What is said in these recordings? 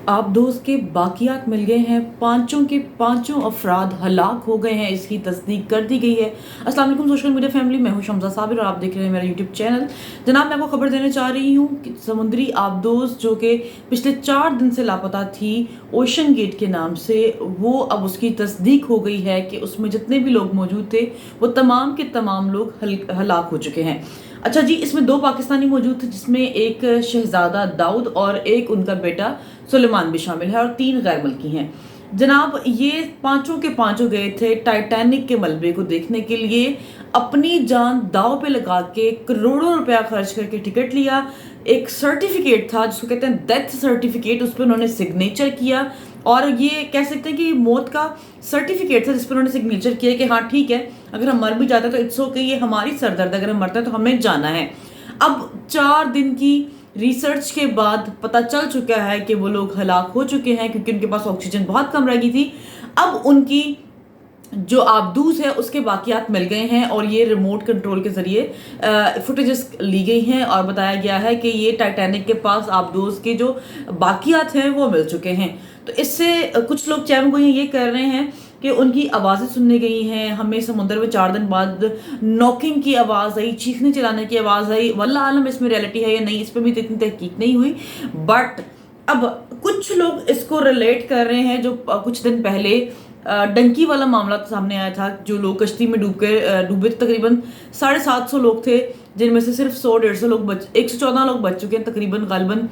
आबदोज के बाकियात मिल गए हैं। पांचों के पांचों अफराद हलाक हो गए हैं, इसकी तस्दीक कर दी गई है। अस्सलाम वालेकुम सोशल मीडिया फैमिली, मैं हूं शमजा साबिर और आप देख रहे हैं मेरा यूट्यूब चैनल। जनाब, मैं आपको खबर देने चाह रही हूं कि समुद्री आबदोज जो कि पिछले 4 दिन से लापता थी ओशन गेट के नाम से, वो अब उसकी तस्दीक हो गई है कि उसमें जितने भी लोग मौजूद थे वो तमाम के तमाम लोग हलाक हो चुके हैं। अच्छा जी, इसमें 2 पाकिस्तानी मौजूद थे, जिसमें एक शहजादा दाऊद और एक उनका बेटा सुलेमान भी शामिल है और 3 गैर मुल्की हैं। जनाब, ये पांचों के पांचों गए थे टाइटैनिक के मलबे को देखने के लिए, अपनी जान दाव पे लगा के करोड़ों रुपया खर्च करके टिकट लिया। एक सर्टिफिकेट था जिसको कहते हैं डेथ सर्टिफिकेट, उस पर उन्होंने सिग्नेचर किया और ये कह सकते हैं कि मौत का सर्टिफिकेट था जिस पर उन्होंने सिग्नेचर किया कि हाँ ठीक है, अगर हम मर भी जाते हैं तो इट्स ओके, ये हमारी सरदर्द, अगर हम मरते हैं तो हमें जाना है। अब 4 दिन की रिसर्च के बाद पता चल चुका है कि वो लोग हलाक हो चुके हैं क्योंकि उनके पास ऑक्सीजन बहुत कम रह गई थी। अब उनकी जो आबदूज है उसके बाकियात मिल गए हैं और ये रिमोट कंट्रोल के जरिए फुटेजेस ली गई हैं और बताया गया है कि ये टाइटैनिक के पास आबदूज के जो बाकियात हैं वो मिल चुके हैं। तो इससे कुछ लोग चैमगोई ये कर रहे हैं कि उनकी आवाज़ें सुनने गई हैं। हमें समुद्र में 4 दिन बाद नॉकिंग की आवाज़ आई, चीखने चिल्लाने की आवाज़ आई। वल्लाह आलम इसमें रियलिटी है या नहीं, इस पर भी इतनी तहकीक नहीं हुई। बट अब कुछ लोग इसको रिलेट कर रहे हैं जो कुछ दिन पहले डंकी वाला मामला सामने आया था, जो लोग कश्ती में डूबे थे। तकरीबन 750 लोग थे, जिनमें से सिर्फ 100-150 लोग 114 लोग बच चुके हैं तकरीबन, गालिबन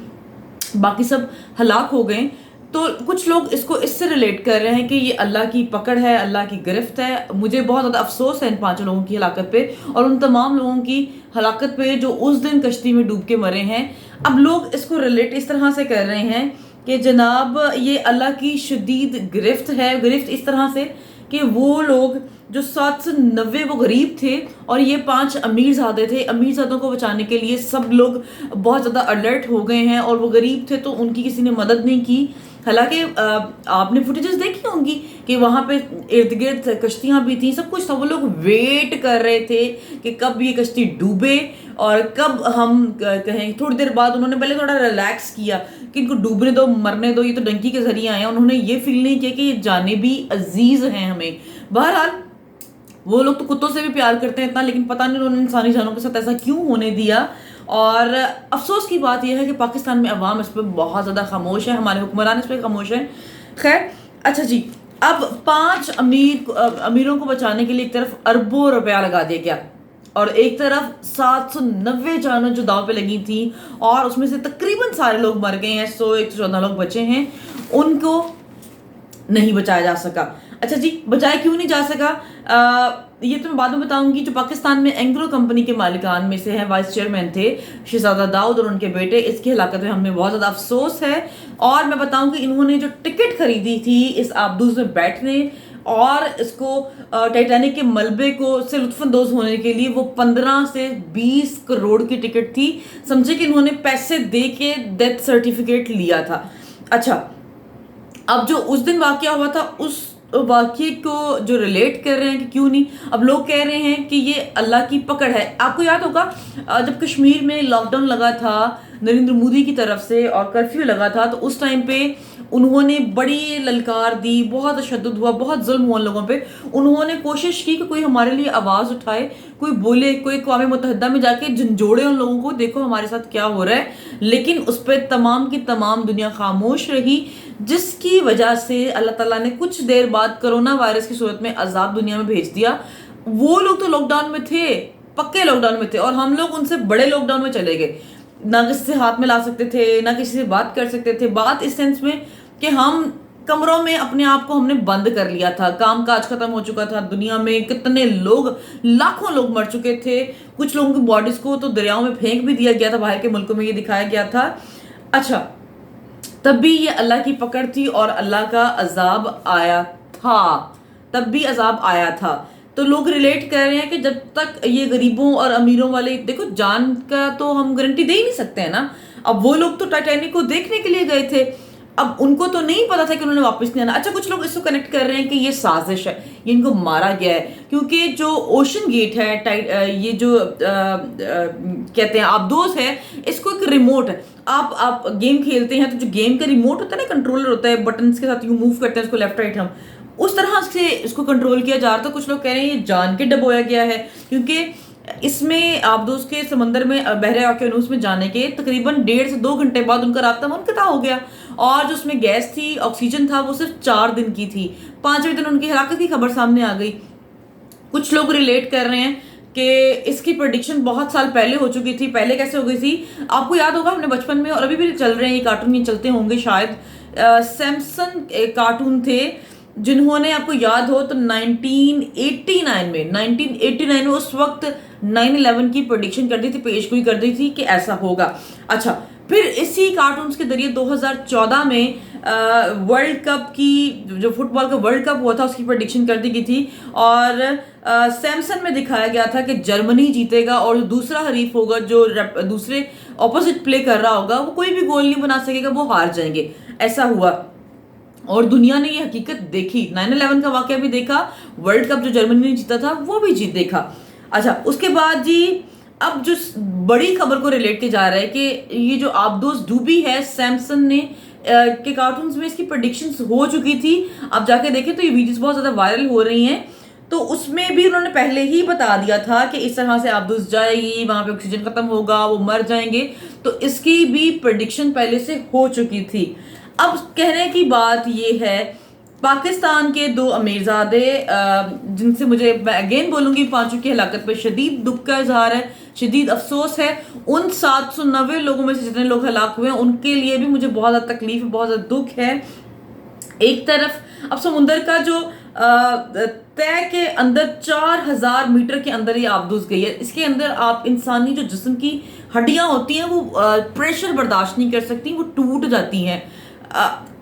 बाकी सब हलाक हो गए। तो कुछ लोग इसको इससे रिलेट कर रहे हैं कि ये अल्लाह की पकड़ है, अल्लाह की गिरफ्त है। मुझे बहुत ज़्यादा अफसोस है इन 5 लोगों की हलाकत पे और उन तमाम लोगों की हलाकत पे जो उस दिन कश्ती में डूब के मरे हैं। अब लोग इसको रिलेट इस तरह से कर रहे हैं कि जनाब ये अल्लाह की शदीद गिरफ्त है। गिरफ्त इस तरह से कि वो लोग जो 790 वो गरीब थे और ये 5 अमीरजादे थे। अमीरजादों को बचाने के लिए सब लोग बहुत ज़्यादा अलर्ट हो गए हैं और वो गरीब थे तो उनकी किसी ने मदद नहीं की। हालांकि आपने फुटेजेस देखी होंगी कि वहाँ पे इर्द गिर्द कश्तियाँ भी थी, सब कुछ था। वो लोग वेट कर रहे थे कि कब ये कश्ती डूबे और कब हम कहें। थोड़ी देर बाद उन्होंने पहले थोड़ा रिलैक्स किया कि इनको डूबने दो, मरने दो, ये तो डंकी के जरिए आए हैं। उन्होंने ये फील नहीं किया कि ये जाने भी अजीज हैं हमें। बहरहाल वो लोग तो कुत्तों से भी प्यार करते हैं इतना, लेकिन पता नहीं उन्होंने इंसानी जानों के साथ ऐसा क्यों होने दिया। और अफसोस की बात यह है कि पाकिस्तान में अवाम इस पर बहुत ज़्यादा खामोश है, हमारे हुक्मरान इस पर खामोश है। खैर, अच्छा जी, अब 5 अमीरों को बचाने के लिए एक तरफ अरबों रुपया लगा दिया गया और एक तरफ 790 जानों जो दाव पे लगी थी और उसमें से तकरीबन सारे लोग मर गए हैं। 114 लोग बचे हैं, उनको नहीं बचाया जा सका। अच्छा जी, बचाया क्यों नहीं जा सका ये तो मैं बाद में बताऊंगी। जो पाकिस्तान में एंग्रो कंपनी के मालिकान में से हैं, वाइस चेयरमैन थे शहजादा दाऊद और उनके बेटे, इसकी हलाकत में हमें बहुत ज़्यादा अफसोस है। और मैं बताऊं कि इन्होंने जो टिकट खरीदी थी इस आबदूज में बैठने और इसको टाइटैनिक के मलबे को से लुत्फानंदोज होने के लिए, वो 15 से 20 करोड़ की टिकट थी। समझे कि इन्होंने पैसे दे के डेथ सर्टिफिकेट लिया था। अच्छा, अब जो उस दिन वाकया हुआ था उस वाकये को जो रिलेट कर रहे हैं कि क्यों नहीं, अब लोग कह रहे हैं कि ये अल्लाह की पकड़ है। आपको याद होगा जब कश्मीर में लॉकडाउन लगा था नरेंद्र मोदी की तरफ से और कर्फ्यू लगा था, तो उस टाइम पे उन्होंने बड़ी ललकार दी, बहुत तशद्दुद हुआ, बहुत जुल्म हुआ लोगों पे। उन्होंने कोशिश की कि कोई हमारे लिए आवाज़ उठाए, कोई बोले, कोई अक़वाम मुत्तहिदा में जाके झंझोड़े उन लोगों को, देखो हमारे साथ क्या हो रहा है। लेकिन उस पर तमाम की तमाम दुनिया खामोश रही, जिसकी वजह से अल्लाह ताला ने कुछ देर बाद कोरोना वायरस की सूरत में अजाब दुनिया में भेज दिया। वो लोग तो लॉकडाउन में थे, पक्के लॉकडाउन में थे, और हम लोग उनसे बड़े लॉकडाउन में चले गए। ना किसी से हाथ मिला सकते थे, ना किसी से बात कर सकते थे। बात इस सेंस में कि हम कमरों में अपने आप को हमने बंद कर लिया था, काम काज खत्म हो चुका था। दुनिया में कितने लोग, लाखों लोग मर चुके थे। कुछ लोगों की बॉडीज को तो दरियाओं में फेंक भी दिया गया था, बाहर के मुल्कों में ये दिखाया गया था। अच्छा, तब भी ये अल्लाह की पकड़ थी और अल्लाह का अजाब आया था, तब भी अजाब आया था। तो लोग रिलेट कर रहे हैं कि जब तक ये गरीबों और अमीरों वाले, देखो जान का तो हम गारंटी दे ही नहीं सकते हैं ना। अब वो लोग तो टाइटैनिक को देखने के लिए गए थे, अब उनको तो नहीं पता था कि उन्होंने वापस नहीं आना। अच्छा, कुछ लोग इसको कनेक्ट कर रहे हैं कि ये साजिश है, ये इनको मारा गया है, क्योंकि जो ओशन गेट है, ये जो कहते हैं आबदोस है, इसको एक रिमोट है। आप गेम खेलते हैं तो जो गेम का रिमोट होता है ना, कंट्रोलर होता है, बटन्स के साथ यूं मूव करते हैं उसको लेफ्ट राइट, हम उस तरह से इसको कंट्रोल किया जा रहा था। कुछ लोग कह रहे हैं ये जान के डबोया गया है, क्योंकि इसमें आबदोस के समंदर में बहरे ओकेनूस में जाने के तकरीबन 1.5 से 2 घंटे बाद उनका रास्ता मुनक़ता हो गया, और जो उसमें गैस थी, ऑक्सीजन था, वो सिर्फ 4 दिन की थी। 5वें दिन उनकी हलाकत की खबर सामने आ गई। कुछ लोग रिलेट कर रहे हैं कि इसकी प्रेडिक्शन बहुत साल पहले हो चुकी थी। पहले कैसे हो गई थी, आपको याद होगा, हमने बचपन में, और अभी भी चल रहे हैं ये कार्टून, ये चलते होंगे शायद। सैमसन कार्टून थे, जिन्होंने, आपको याद हो तो 1989 में उस वक्त 9/11 की प्रेडिक्शन कर दी थी, पेशगोई कर दी थी कि ऐसा होगा। अच्छा, फिर इसी कार्टून्स के जरिए 2014 में वर्ल्ड कप की, जो फुटबॉल का वर्ल्ड कप हुआ था, उसकी प्रेडिक्शन कर दी गई थी, और सैमसन में दिखाया गया था कि जर्मनी जीतेगा, और जो दूसरा हरीफ होगा, जो दूसरे ऑपोजिट प्ले कर रहा होगा, वो कोई भी गोल नहीं बना सकेगा, वो हार जाएंगे। ऐसा हुआ, और दुनिया ने ये हकीकत देखी। 9/11 का वाकया भी देखा, वर्ल्ड कप जो जर्मनी ने जीता था वो भी जीत देखा। अच्छा, उसके बाद जी अब जो बड़ी खबर को रिलेट किया जा रहा है कि ये जो आबदोस डूबी है, सैमसन ने के कार्टून्स में इसकी प्रेडिक्शंस हो चुकी थी। आप जाके देखें तो ये वीडियोस बहुत ज्यादा वायरल हो रही हैं, तो उसमें भी उन्होंने पहले ही बता दिया था कि इस तरह से आबदोस जाएगी, वहां पे ऑक्सीजन खत्म होगा, वो मर जाएंगे, तो इसकी भी प्रेडिक्शन पहले से हो चुकी थी। अब कहने की बात ये है, पाकिस्तान के 2 अमीरजादे, जिनसे मुझे, मैं अगेन बोलूंगी, 5 की हलाकत पर शदीद दुख का इजहार है, शदीद अफसोस है। उन 790 लोगों में से जितने लोग हलाक हुए हैं, उनके लिए भी मुझे बहुत ज़्यादा तकलीफ है, बहुत ज़्यादा दुख है। एक तरफ अब समुंदर का जो तय के अंदर 4000 मीटर के अंदर ये आबदोस गई है। इसके अंदर आप इंसानी जो जिस्म की हड्डियां होती हैं, वो प्रेशर बर्दाश्त नहीं कर सकती, वो टूट जाती हैं।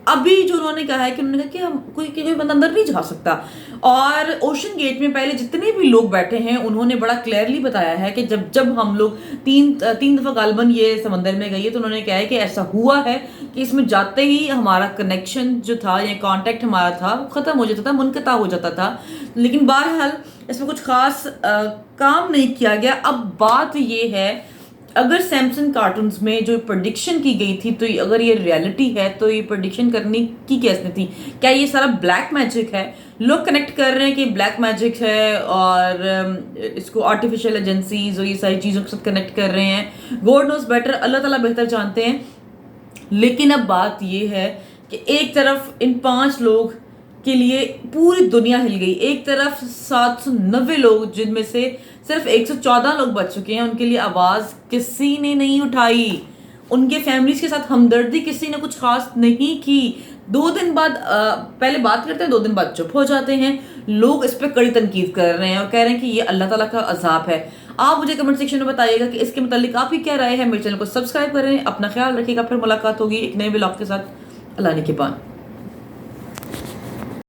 अभी जो उन्होंने कहा है कि उन्होंने कहा कि हम कोई बंदा अंदर नहीं जा सकता, और ओशन गेट में पहले जितने भी लोग बैठे हैं, उन्होंने बड़ा क्लियरली बताया है कि जब हम लोग तीन दफा गालबन ये समंदर में गई है, तो उन्होंने कहा है कि ऐसा हुआ है कि इसमें जाते ही हमारा कनेक्शन जो था, या कांटेक्ट हमारा था, वो खत्म हो जाता था, मुनक़ता हो जाता था। लेकिन बहरहाल इसमें कुछ खास काम नहीं किया गया। अब बात ये है, अगर सैमसन कार्टून्स में जो प्रेडिक्शन की गई थी, तो अगर ये रियलिटी है, तो ये प्रेडिक्शन करने की कैसे थी? क्या ये सारा ब्लैक मैजिक है? लोग कनेक्ट कर रहे हैं कि ब्लैक मैजिक है, और इसको आर्टिफिशियल एजेंसीज और ये सारी चीज़ों के साथ कनेक्ट कर रहे हैं। गॉड नोज बेटर, अल्लाह ताला बेहतर जानते हैं। लेकिन अब बात ये है कि एक तरफ इन 5 लोग के लिए पूरी दुनिया हिल गई, एक तरफ 790 लोग, जिनमें से सिर्फ 114 लोग बच चुके हैं, उनके लिए आवाज किसी ने नहीं उठाई, उनके फैमिलीज के साथ हमदर्दी किसी ने कुछ खास नहीं की। 2 दिन बाद पहले बात करते हैं, 2 दिन बाद चुप हो जाते हैं। लोग इस पर कड़ी तनकीद कर रहे हैं और कह रहे हैं कि ये अल्लाह ताला का अजाब है। आप मुझे कमेंट सेक्शन में बताइएगा कि इसके मुतालिक आपकी क्या राय है। मेरे चैनल को सब्सक्राइब करें, अपना ख्याल रखिएगा। फिर मुलाकात होगी एक नए ब्लॉग के साथ। अल्लाह ने के बाद।